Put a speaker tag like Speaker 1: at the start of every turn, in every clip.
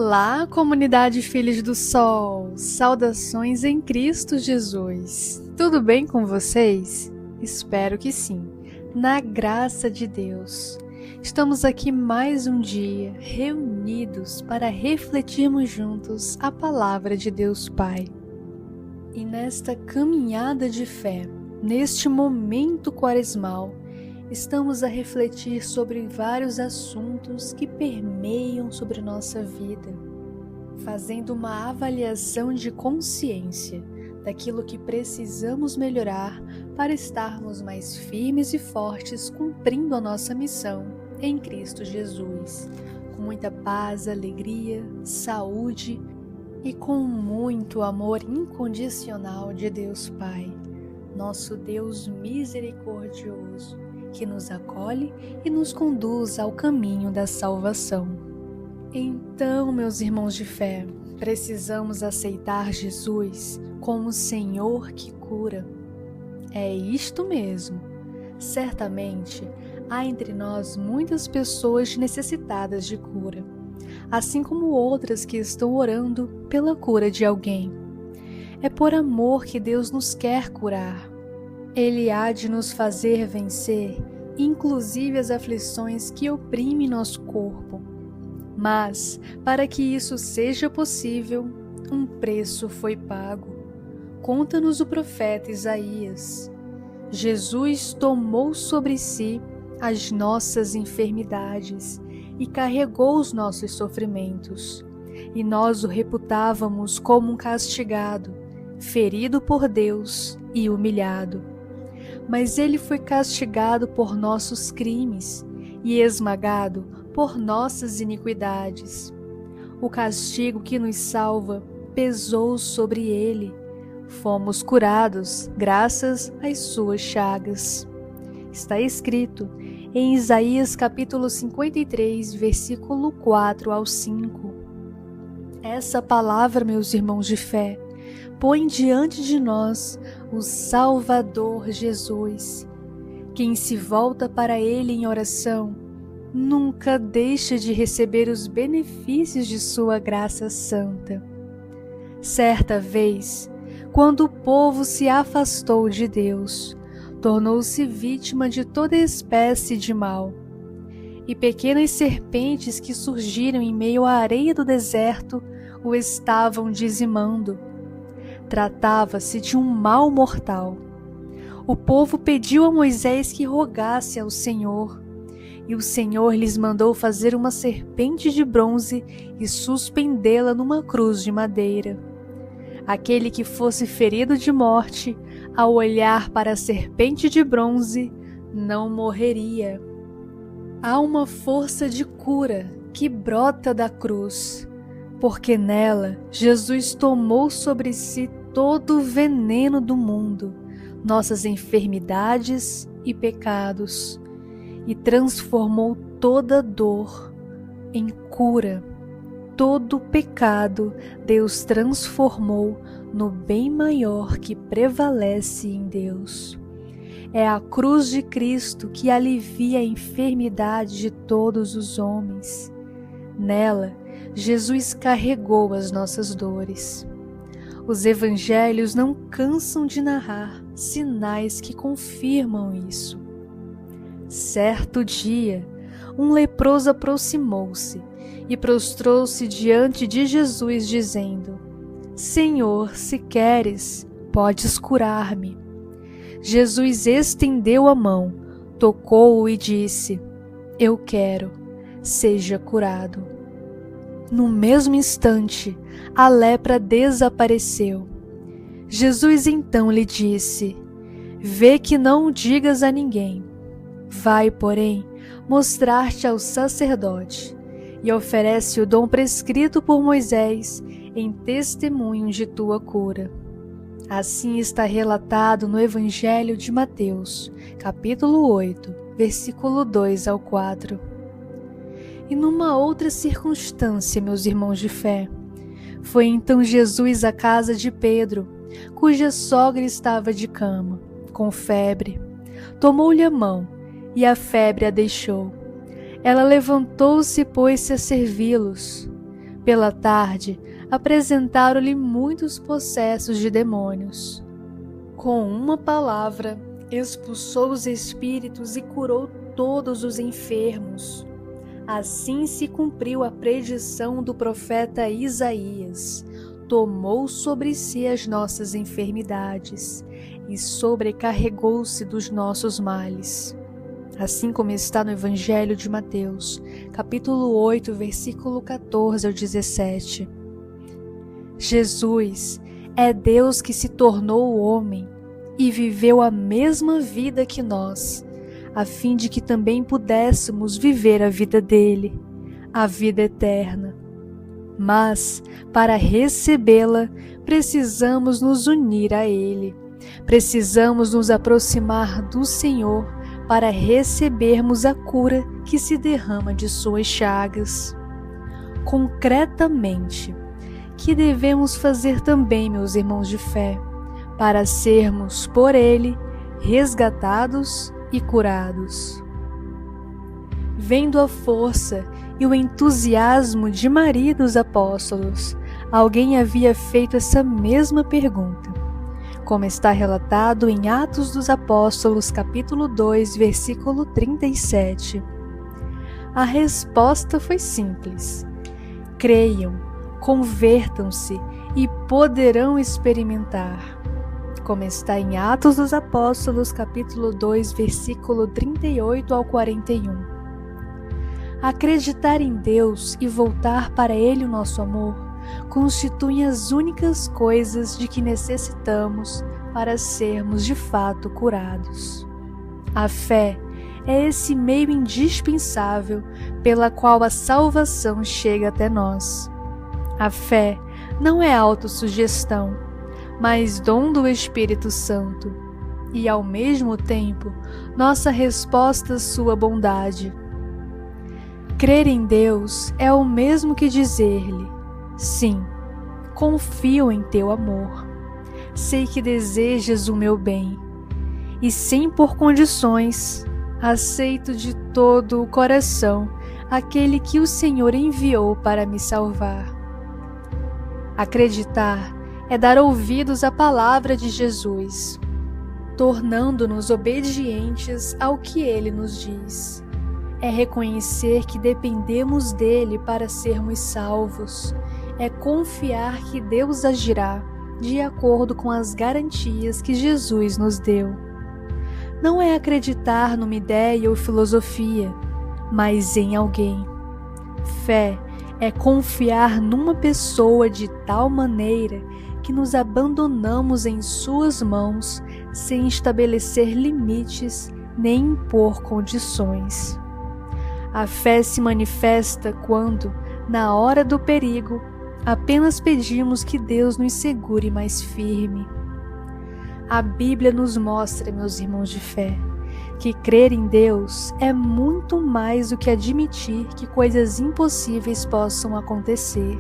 Speaker 1: Olá, comunidade Filhos do Sol! Saudações em Cristo Jesus! Tudo bem com vocês? Espero que sim, na graça de Deus. Estamos aqui mais um dia, reunidos para refletirmos juntos a Palavra de Deus Pai. E nesta caminhada de fé, neste momento quaresmal, estamos a refletir sobre vários assuntos que permeiam sobre nossa vida, fazendo uma avaliação de consciência daquilo que precisamos melhorar para estarmos mais firmes e fortes cumprindo a nossa missão em Cristo Jesus, com muita paz, alegria, saúde e com muito amor incondicional de Deus Pai, nosso Deus misericordioso, que nos acolhe e nos conduz ao caminho da salvação. Então, meus irmãos de fé, precisamos aceitar Jesus como o Senhor que cura. É isto mesmo. Certamente, há entre nós muitas pessoas necessitadas de cura, assim como outras que estão orando pela cura de alguém. É por amor que Deus nos quer curar. Ele há de nos fazer vencer, inclusive as aflições que oprimem nosso corpo. Mas, para que isso seja possível, um preço foi pago. Conta-nos o profeta Isaías. Jesus tomou sobre si as nossas enfermidades e carregou os nossos sofrimentos. E nós o reputávamos como um castigado, ferido por Deus e humilhado. Mas ele foi castigado por nossos crimes e esmagado por nossas iniquidades. O castigo que nos salva pesou sobre ele. Fomos curados graças às suas chagas. Está escrito em Isaías capítulo 53, versículo 4 ao 5. Essa palavra, meus irmãos de fé, põe diante de nós o Salvador Jesus. Quem se volta para Ele em oração nunca deixa de receber os benefícios de sua graça santa. Certa vez, quando o povo se afastou de Deus, tornou-se vítima de toda espécie de mal, e pequenas serpentes que surgiram em meio à areia do deserto o estavam dizimando. Tratava-se de um mal mortal. O povo pediu a Moisés que rogasse ao Senhor, e o Senhor lhes mandou fazer uma serpente de bronze e suspendê-la numa cruz de madeira. Aquele que fosse ferido de morte, ao olhar para a serpente de bronze, não morreria. Há uma força de cura que brota da cruz, porque nela Jesus tomou sobre si todo o veneno do mundo, nossas enfermidades e pecados, e transformou toda dor em cura. Todo pecado Deus transformou no bem maior que prevalece em Deus. É a cruz de Cristo que alivia a enfermidade de todos os homens. Nela, Jesus carregou as nossas dores. Os evangelhos não cansam de narrar sinais que confirmam isso. Certo dia, um leproso aproximou-se e prostrou-se diante de Jesus, dizendo: Senhor, se queres, podes curar-me. Jesus estendeu a mão, tocou-o e disse: Eu quero, seja curado. No mesmo instante, a lepra desapareceu. Jesus então lhe disse: Vê que não o digas a ninguém. Vai, porém, mostrar-te ao sacerdote e oferece o dom prescrito por Moisés em testemunho de tua cura. Assim está relatado no Evangelho de Mateus, capítulo 8, versículo 2 ao 4. E numa outra circunstância, meus irmãos de fé, foi então Jesus à casa de Pedro, cuja sogra estava de cama, com febre. Tomou-lhe a mão, e a febre a deixou. Ela levantou-se e pôs-se a servi-los. Pela tarde, apresentaram-lhe muitos possessos de demônios. Com uma palavra, expulsou os espíritos e curou todos os enfermos. Assim se cumpriu a predição do profeta Isaías. Tomou sobre si as nossas enfermidades e sobrecarregou-se dos nossos males. Assim como está no Evangelho de Mateus, capítulo 8, versículo 14 ao 17. Jesus é Deus que se tornou homem e viveu a mesma vida que nós, a fim de que também pudéssemos viver a vida dele, a vida eterna. Mas, para recebê-la, precisamos nos unir a ele. Precisamos nos aproximar do Senhor para recebermos a cura que se derrama de suas chagas. Concretamente, que devemos fazer também, meus irmãos de fé, para sermos, por ele, resgatados e curados? Vendo a força e o entusiasmo de Maria e dos apóstolos, alguém havia feito essa mesma pergunta, como está relatado em Atos dos Apóstolos, capítulo 2, versículo 37. A resposta foi simples: creiam, convertam-se e poderão experimentar. Como está em Atos dos Apóstolos, capítulo 2, versículo 38 ao 41. Acreditar em Deus e voltar para Ele o nosso amor constituem as únicas coisas de que necessitamos para sermos de fato curados. A fé é esse meio indispensável pela qual a salvação chega até nós. A fé não é autossugestão, mas dom do Espírito Santo, e ao mesmo tempo nossa resposta à sua bondade. Crer em Deus é o mesmo que dizer-lhe: sim, confio em teu amor, sei que desejas o meu bem, e sem pôr condições, aceito de todo o coração aquele que o Senhor enviou para me salvar. Acreditar é dar ouvidos à palavra de Jesus, tornando-nos obedientes ao que ele nos diz. É reconhecer que dependemos dele para sermos salvos. É confiar que Deus agirá de acordo com as garantias que Jesus nos deu. Não é acreditar numa ideia ou filosofia, mas em alguém. Fé é confiar numa pessoa de tal maneira que nos abandonamos em suas mãos sem estabelecer limites nem impor condições. A fé se manifesta quando, na hora do perigo, apenas pedimos que Deus nos segure mais firme. A Bíblia nos mostra, meus irmãos de fé, que crer em Deus é muito mais do que admitir que coisas impossíveis possam acontecer.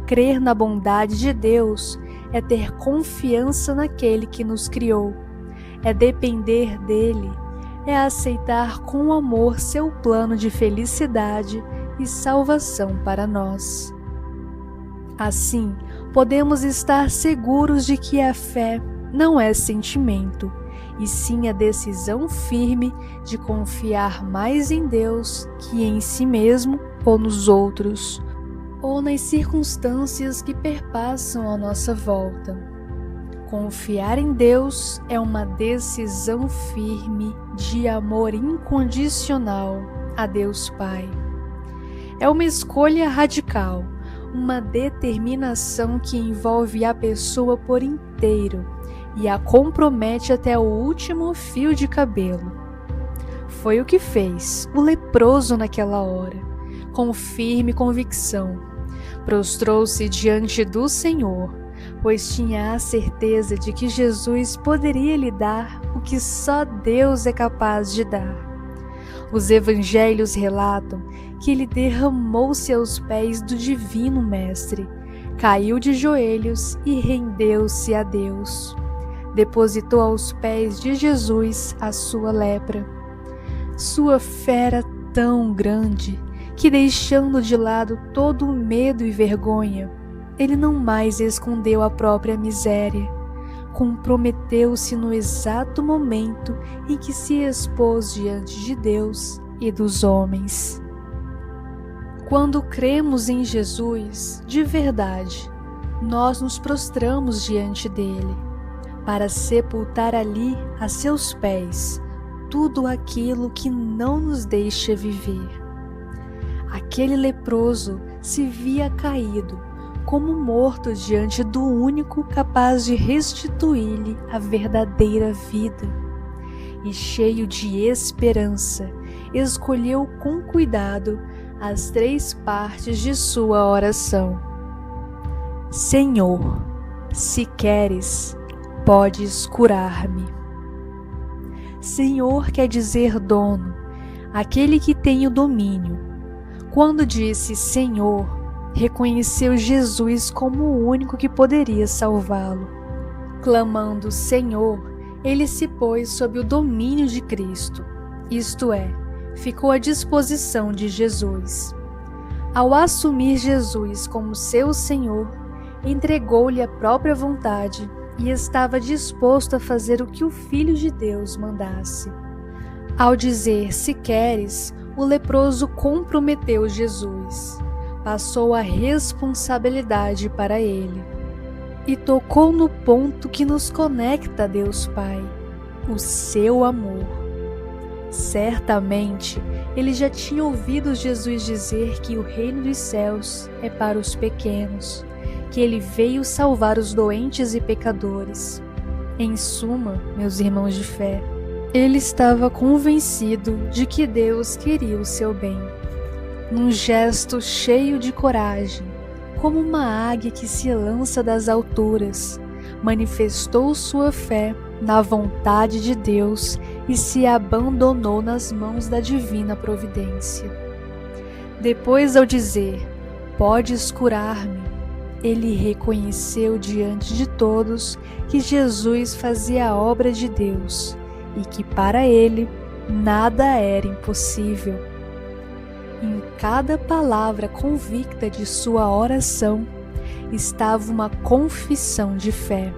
Speaker 1: Crer na bondade de Deus é ter confiança naquele que nos criou, é depender dele, é aceitar com amor seu plano de felicidade e salvação para nós. Assim, podemos estar seguros de que a fé não é sentimento, e sim a decisão firme de confiar mais em Deus que em si mesmo ou nos outros, ou nas circunstâncias que perpassam à nossa volta. Confiar em Deus é uma decisão firme de amor incondicional a Deus Pai. É uma escolha radical, uma determinação que envolve a pessoa por inteiro e a compromete até o último fio de cabelo. Foi o que fez o leproso naquela hora, com firme convicção. Prostrou-se diante do Senhor, pois tinha a certeza de que Jesus poderia lhe dar o que só Deus é capaz de dar. Os evangelhos relatam que ele derramou-se aos pés do divino Mestre, caiu de joelhos e rendeu-se a Deus. Depositou aos pés de Jesus a sua lepra. Sua fé era tão grande que, deixando de lado todo o medo e vergonha, ele não mais escondeu a própria miséria. Comprometeu-se no exato momento em que se expôs diante de Deus e dos homens. Quando cremos em Jesus de verdade, nós nos prostramos diante dele, para sepultar ali a seus pés tudo aquilo que não nos deixa viver. Aquele leproso se via caído, como morto diante do único capaz de restituir-lhe a verdadeira vida. E cheio de esperança, escolheu com cuidado as 3 partes de sua oração. Senhor, se queres, podes curar-me. Senhor quer dizer dono, aquele que tem o domínio. Quando disse Senhor, reconheceu Jesus como o único que poderia salvá-lo. Clamando Senhor, ele se pôs sob o domínio de Cristo, isto é, ficou à disposição de Jesus. Ao assumir Jesus como seu Senhor, entregou-lhe a própria vontade e estava disposto a fazer o que o Filho de Deus mandasse. Ao dizer se queres, o leproso comprometeu Jesus, passou a responsabilidade para ele e tocou no ponto que nos conecta a Deus Pai, o seu amor. Certamente, ele já tinha ouvido Jesus dizer que o reino dos céus é para os pequenos, que ele veio salvar os doentes e pecadores. Em suma, meus irmãos de fé, ele estava convencido de que Deus queria o seu bem. Num gesto cheio de coragem, como uma águia que se lança das alturas, manifestou sua fé na vontade de Deus e se abandonou nas mãos da divina providência. Depois, ao dizer, podes curar-me, ele reconheceu diante de todos que Jesus fazia a obra de Deus e que para ele nada era impossível. Em cada palavra convicta de sua oração estava uma confissão de fé,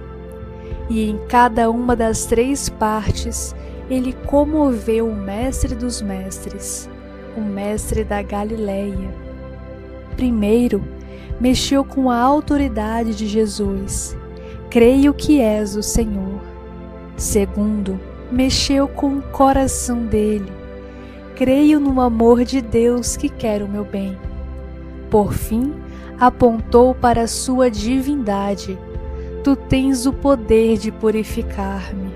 Speaker 1: e em cada uma das 3 partes ele comoveu o Mestre dos Mestres, o Mestre da Galileia. Primeiro, mexeu com a autoridade de Jesus. Creio que és o Senhor. Segundo, mexeu com o coração dele. Creio no amor de Deus que quer o meu bem. Por fim, apontou para a sua divindade. Tu tens o poder de purificar-me.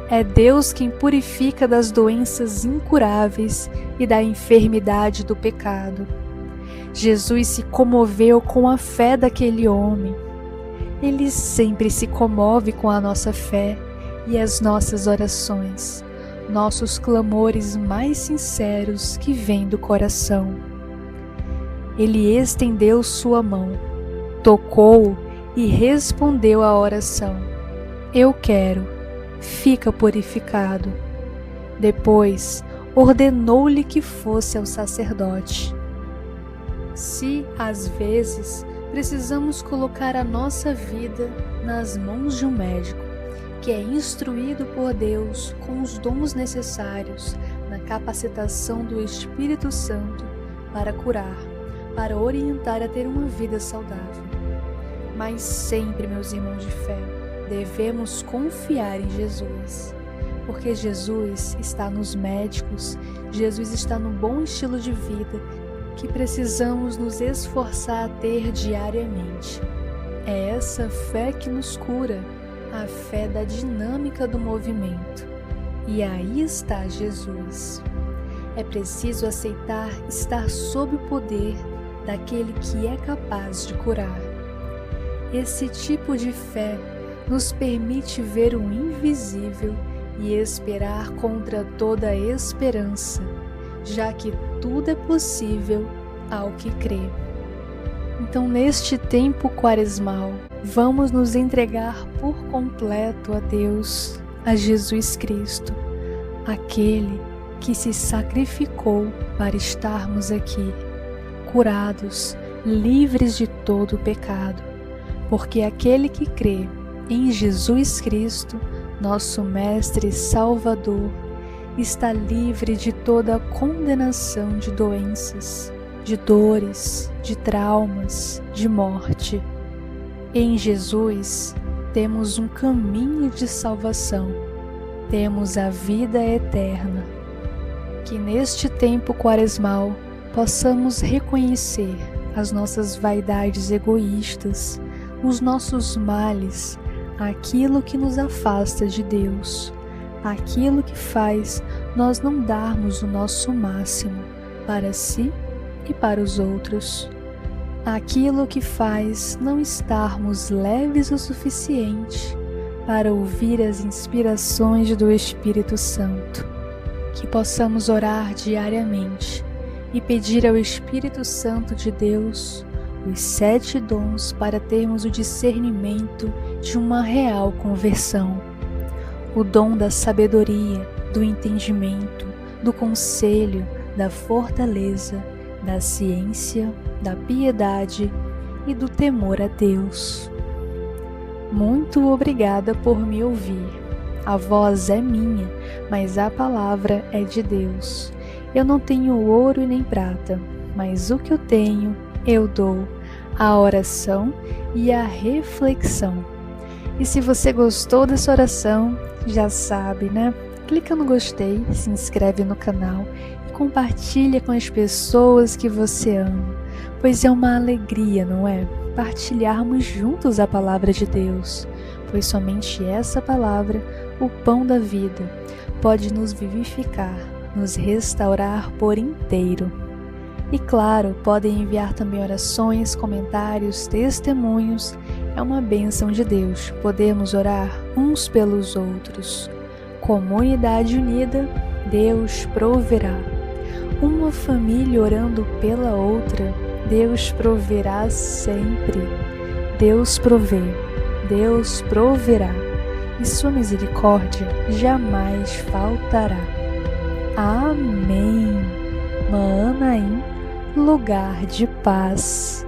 Speaker 1: É Deus quem purifica das doenças incuráveis e da enfermidade do pecado. Jesus se comoveu com a fé daquele homem. Ele sempre se comove com a nossa fé e as nossas orações, nossos clamores mais sinceros que vêm do coração. Ele estendeu sua mão, tocou-o e respondeu à oração. Eu quero, fica purificado. Depois, ordenou-lhe que fosse ao sacerdote. Se, às vezes, precisamos colocar a nossa vida nas mãos de um médico, que é instruído por Deus com os dons necessários na capacitação do Espírito Santo para curar, para orientar a ter uma vida saudável. Mas sempre, meus irmãos de fé, devemos confiar em Jesus, porque Jesus está nos médicos, Jesus está no bom estilo de vida que precisamos nos esforçar a ter diariamente. É essa fé que nos cura, a fé da dinâmica do movimento. E aí está Jesus. É preciso aceitar estar sob o poder daquele que é capaz de curar. Esse tipo de fé nos permite ver o invisível e esperar contra toda esperança, já que tudo é possível ao que crê. Então, neste tempo quaresmal, vamos nos entregar por completo a Deus, a Jesus Cristo, aquele que se sacrificou para estarmos aqui, curados, livres de todo o pecado, porque aquele que crê em Jesus Cristo, nosso Mestre e Salvador, está livre de toda a condenação de doenças, de dores, de traumas, de morte. Em Jesus temos um caminho de salvação, temos a vida eterna. Que neste tempo quaresmal possamos reconhecer as nossas vaidades egoístas, os nossos males, aquilo que nos afasta de Deus, aquilo que faz nós não darmos o nosso máximo para si e para os outros, aquilo que faz não estarmos leves o suficiente para ouvir as inspirações do Espírito Santo. Que possamos orar diariamente e pedir ao Espírito Santo de Deus os 7 dons para termos o discernimento de uma real conversão. O dom da sabedoria, do entendimento, do conselho, da fortaleza, da ciência, da piedade e do temor a Deus. Muito obrigada por me ouvir. A voz é minha, mas a palavra é de Deus. Eu não tenho ouro e nem prata, mas o que eu tenho, eu dou: a oração e a reflexão. E se você gostou dessa oração, já sabe, né? Clica no gostei, se inscreve no canal e compartilha com as pessoas que você ama, pois é uma alegria, não é? Partilharmos juntos a palavra de Deus, pois somente essa palavra, o pão da vida, pode nos vivificar, nos restaurar por inteiro. E claro, podem enviar também orações, comentários, testemunhos. É uma bênção de Deus podermos orar uns pelos outros. Comunidade unida, Deus proverá. Uma família orando pela outra, Deus proverá sempre. Deus provê, Deus proverá, e sua misericórdia jamais faltará. Amém. Maanaim, lugar de paz.